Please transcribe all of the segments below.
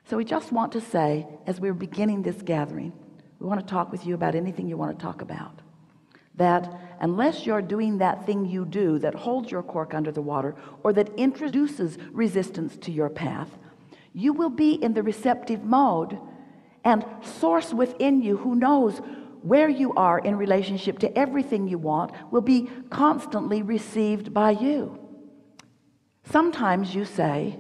So we just want to say, as we're beginning this gathering, we want to talk with you about anything you want to talk about. That unless you're doing that thing you do that holds your cork under the water or that introduces resistance to your path, you will be in the receptive mode, and source within you, who knows where you are in relationship to everything you want, will be constantly received by you. Sometimes you say,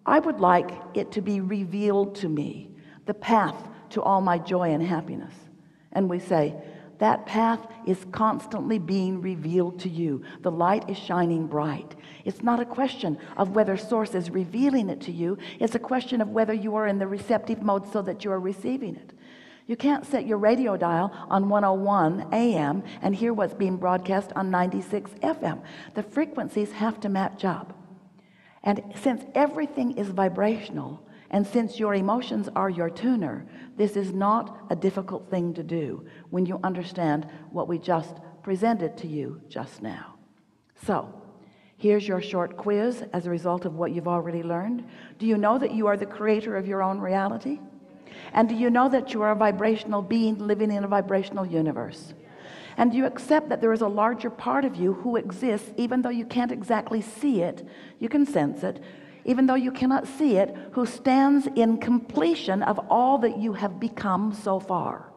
I would like it to be revealed to me, the path to all my joy and happiness. And we say, that path is constantly being revealed to you. The light is shining bright. It's not a question of whether source is revealing it to you. It's a question of whether you are in the receptive mode so that you are receiving it. You can't set your radio dial on 101 AM and hear what's being broadcast on 96 FM. The frequencies have to match up. And since everything is vibrational, and since your emotions are your tuner, this is not a difficult thing to do when you understand what we just presented to you just now. So, here's your short quiz as a result of what you've already learned. Do you know that you are the creator of your own reality? And do you know that you are a vibrational being living in a vibrational universe? And do you accept that there is a larger part of you who exists, even though you can't exactly see it, you can sense it, even though you cannot see it, who stands in completion of all that you have become so far?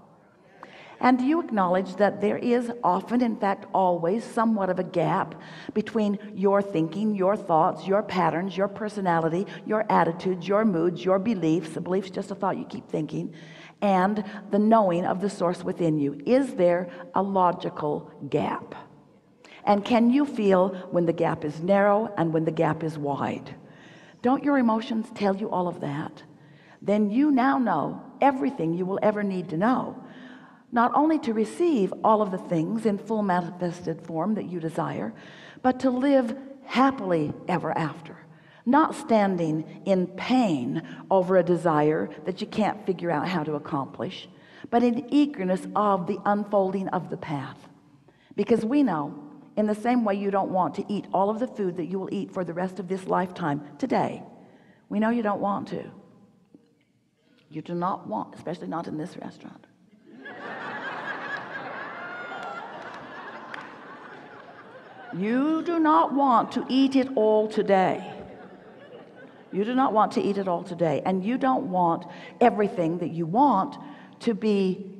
And do you acknowledge that there is often, in fact always, somewhat of a gap between your thinking, your thoughts, your patterns, your personality, your attitudes, your moods, your beliefs? A belief's just a thought you keep thinking, and the knowing of the source within you. Is there a logical gap? And can you feel when the gap is narrow and when the gap is wide? Don't your emotions tell you all of that? Then you now know everything you will ever need to know, not only to receive all of the things in full manifested form that you desire, but to live happily ever after. Not standing in pain over a desire that you can't figure out how to accomplish, but in eagerness of the unfolding of the path. Because we know, in the same way you don't want to eat all of the food that you will eat for the rest of this lifetime today, we know you don't want to. You do not want, especially not in this restaurant. You do not want to eat it all today. You do not want to eat it all today, and you don't want everything that you want to be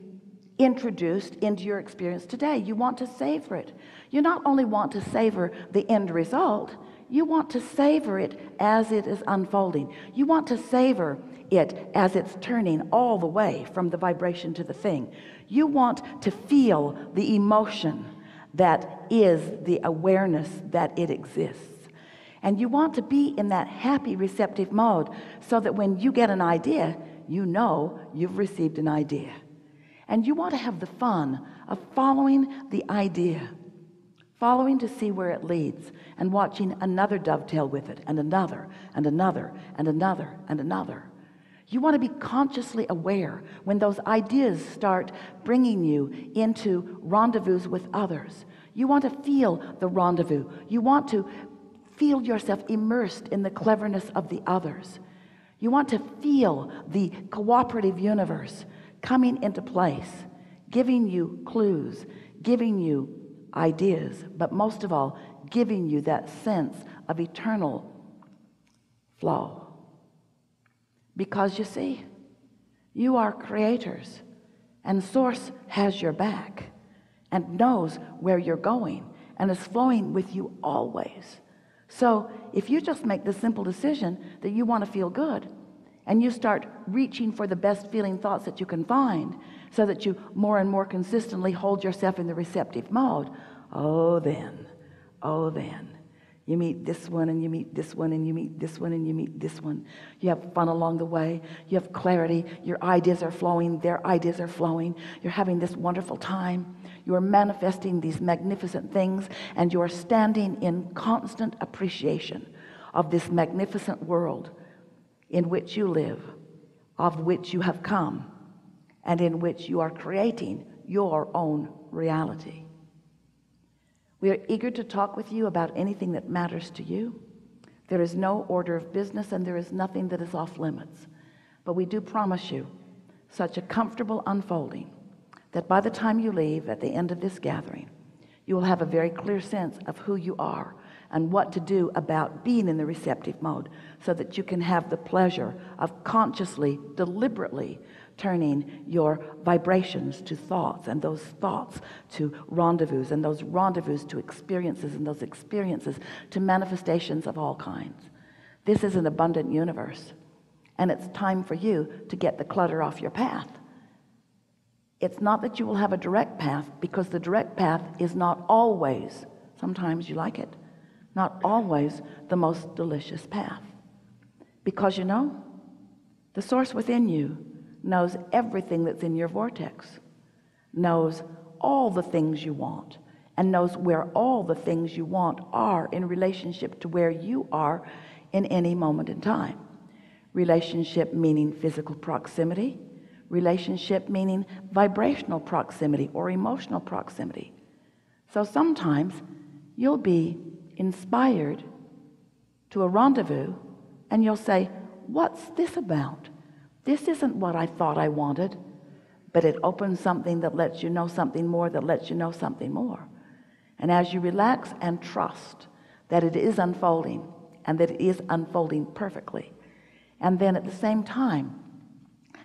introduced into your experience today. You want to savor it. You not only want to savor the end result, you want to savor it as it is unfolding. You want to savor it as it's turning all the way from the vibration to the thing. You want to feel the emotion that is the awareness that it exists. And you want to be in that happy receptive mode so that when you get an idea, you know you've received an idea. And you want to have the fun of following the idea, following to see where it leads, and watching another dovetail with it, and another, and another, and another, and another. You want to be consciously aware when those ideas start bringing you into rendezvous with others. You want to feel the rendezvous. You want to feel yourself immersed in the cleverness of the others. You want to feel the cooperative universe coming into place, giving you clues, giving you ideas, but most of all, giving you that sense of eternal flow. Because you see, you are creators, and Source has your back and knows where you're going and is flowing with you always. So if you just make the simple decision that you want to feel good, and you start reaching for the best feeling thoughts that you can find so that you more and more consistently hold yourself in the receptive mode, oh then, you meet this one, and you meet this one, and you meet this one, and you meet this one. You have fun along the way. You have clarity. Your ideas are flowing. Their ideas are flowing. You're having this wonderful time. You are manifesting these magnificent things, and you are standing in constant appreciation of this magnificent world in which you live, of which you have come, and in which you are creating your own reality. We are eager to talk with you about anything that matters to you. There is no order of business, and there is nothing that is off limits. But we do promise you such a comfortable unfolding that by the time you leave at the end of this gathering, you will have a very clear sense of who you are and what to do about being in the receptive mode, so that you can have the pleasure of consciously, deliberately turning your vibrations to thoughts, and those thoughts to rendezvous, and those rendezvous to experiences, and those experiences to manifestations of all kinds. This is an abundant universe, and it's time for you to get the clutter off your path. It's not that you will have a direct path, because the direct path is not always, sometimes you like it, not always the most delicious path. Because you know, the source within you knows everything that's in your vortex, knows all the things you want, and knows where all the things you want are in relationship to where you are in any moment in time. Relationship meaning physical proximity, relationship meaning vibrational proximity or emotional proximity. So sometimes you'll be inspired to a rendezvous and you'll say, what's this about? This isn't what I thought I wanted. But it opens something that lets you know something more, that lets you know something more. And as you relax and trust that it is unfolding, and that it is unfolding perfectly, and then at the same time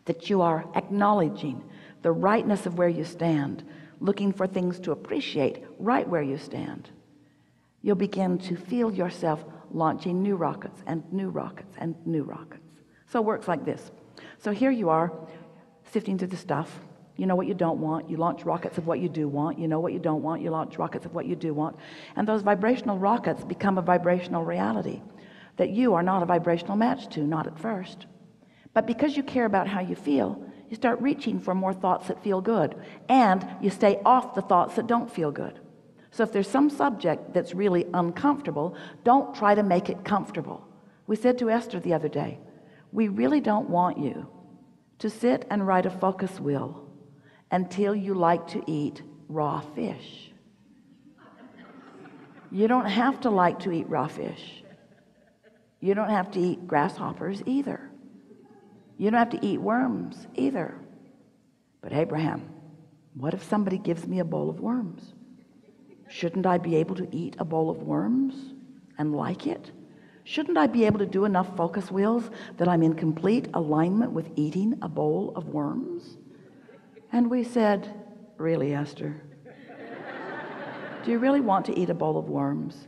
that you are acknowledging the rightness of where you stand, looking for things to appreciate right where you stand, you'll begin to feel yourself launching new rockets and new rockets and new rockets. So it works like this. So here you are sifting through the stuff. You know what you don't want. You launch rockets of what you do want. You know what you don't want. You launch rockets of what you do want. And those vibrational rockets become a vibrational reality that you are not a vibrational match to, not at first. But because you care about how you feel, you start reaching for more thoughts that feel good. And you stay off the thoughts that don't feel good. So if there's some subject that's really uncomfortable, don't try to make it comfortable. We said to Esther the other day, we really don't want you to sit and write a focus wheel until you like to eat raw fish. You don't have to like to eat raw fish. You don't have to eat grasshoppers either. You don't have to eat worms either. But Abraham, what if somebody gives me a bowl of worms? Shouldn't I be able to eat a bowl of worms and like it? Shouldn't I be able to do enough focus wheels that I'm in complete alignment with eating a bowl of worms? And we said, really, Esther? Do you really want to eat a bowl of worms?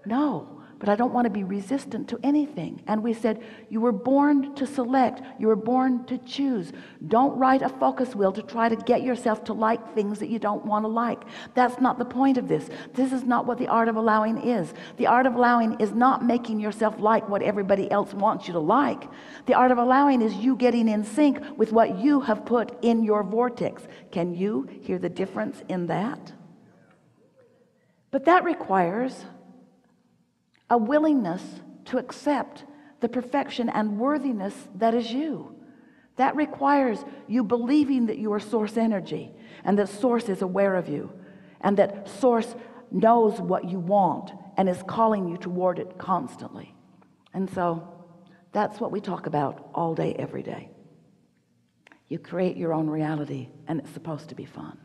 No, but I don't want to be resistant to anything. And we said, you were born to select. You were born to choose. Don't write a focus wheel to try to get yourself to like things that you don't want to like. That's not the point of this. This is not what the art of allowing is. The art of allowing is not making yourself like what everybody else wants you to like. The art of allowing is you getting in sync with what you have put in your vortex. Can you hear the difference in that? But that requires a willingness to accept the perfection and worthiness that is you. That requires you believing that you are source energy, and that source is aware of you, and that source knows what you want and is calling you toward it constantly. And so that's what we talk about all day, every day. You create your own reality, and it's supposed to be fun.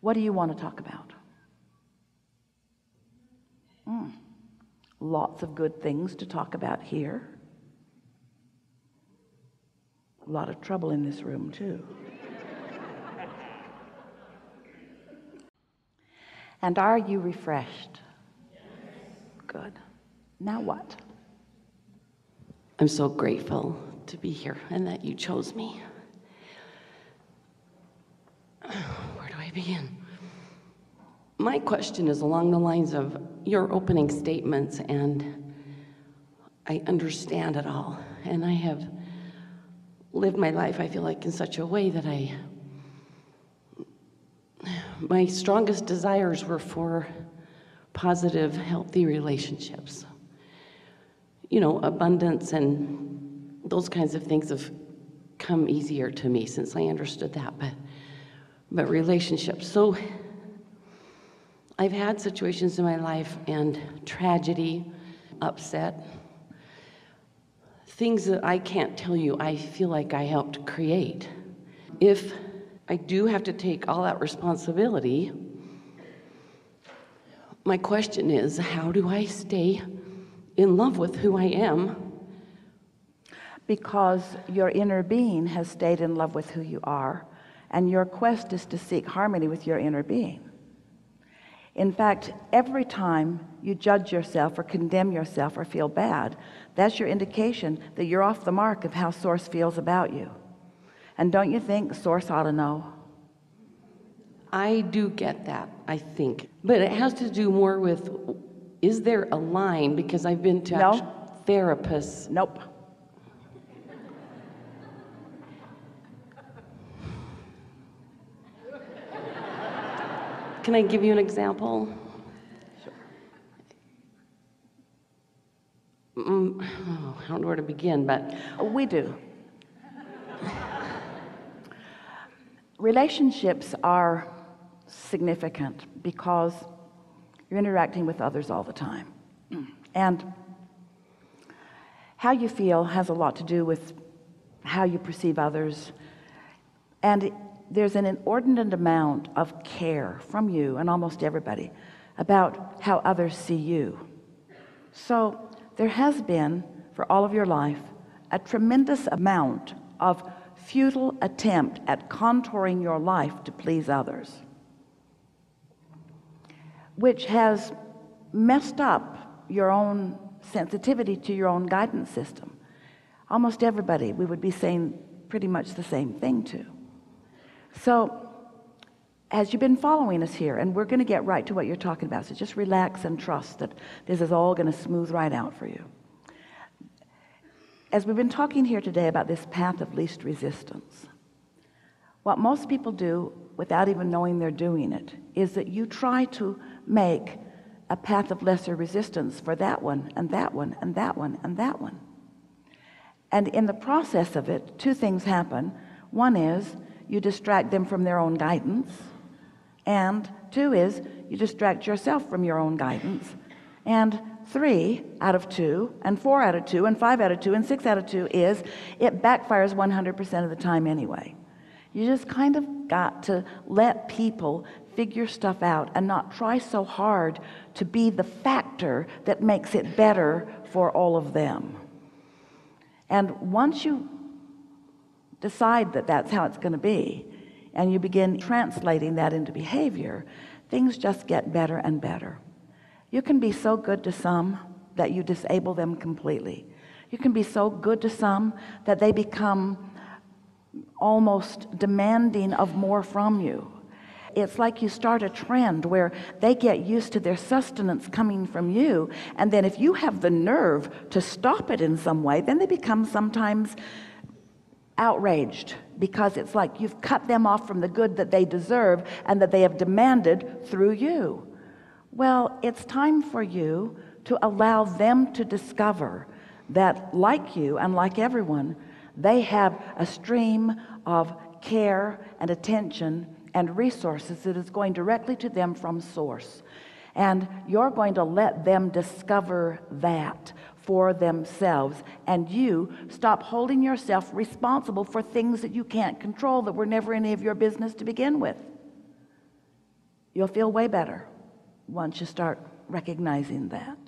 What do you want to talk about? Lots of good things to talk about here. A lot of trouble in this room too. And are you refreshed? Yes. Good. Now what? I'm so grateful to be here and that you chose me. Where do I begin? My question is along the lines of your opening statements, and I understand it all. And I have lived my life, I feel like, in such a way that my strongest desires were for positive, healthy relationships. You know, abundance and those kinds of things have come easier to me since I understood that, but relationships. So I've had situations in my life and tragedy, upset, things that I can't tell you I feel like I helped create. If I do have to take all that responsibility, my question is, how do I stay in love with who I am? Because your inner being has stayed in love with who you are, and your quest is to seek harmony with your inner being. In fact, every time you judge yourself or condemn yourself or feel bad, that's your indication that you're off the mark of how Source feels about you. And don't you think Source ought to know? I do get that, I think. But it has to do more with, is there a line? Because I've been to therapists. Nope. Can I give you an example? Sure. I don't know where to begin, but... We do. Relationships are significant because you're interacting with others all the time. And how you feel has a lot to do with how you perceive others. And there's an inordinate amount of care from you and almost everybody about how others see you. So there has been, for all of your life, a tremendous amount of futile attempt at contouring your life to please others, which has messed up your own sensitivity to your own guidance system. Almost everybody we would be saying pretty much the same thing to. So as you've been following us here, and we're going to get right to what you're talking about, so just relax and trust that this is all going to smooth right out for you. As we've been talking here today about this path of least resistance, what most people do without even knowing they're doing it is that you try to make a path of lesser resistance for that one and that one and that one and that one. And in the process of it, two things happen. One is you distract them from their own guidance, and two is you distract yourself from your own guidance. And 3 out of 2 and 4 out of 2 and 5 out of 2 and 6 out of 2 is it backfires 100% of the time anyway. You just kind of got to let people figure stuff out and not try so hard to be the factor that makes it better for all of them. And once you decide that that's how it's going to be, and you begin translating that into behavior, things just get better and better. You can be so good to some that you disable them completely. You can be so good to some that they become almost demanding of more from you. It's like you start a trend where they get used to their sustenance coming from you, and then if you have the nerve to stop it in some way, then they become sometimes outraged, because it's like you've cut them off from the good that they deserve and that they have demanded through you. Well, it's time for you to allow them to discover that, like you and like everyone, they have a stream of care and attention and resources that is going directly to them from Source. And you're going to let them discover that for themselves, and you stop holding yourself responsible for things that you can't control, that were never any of your business to begin with. You'll feel way better once you start recognizing that.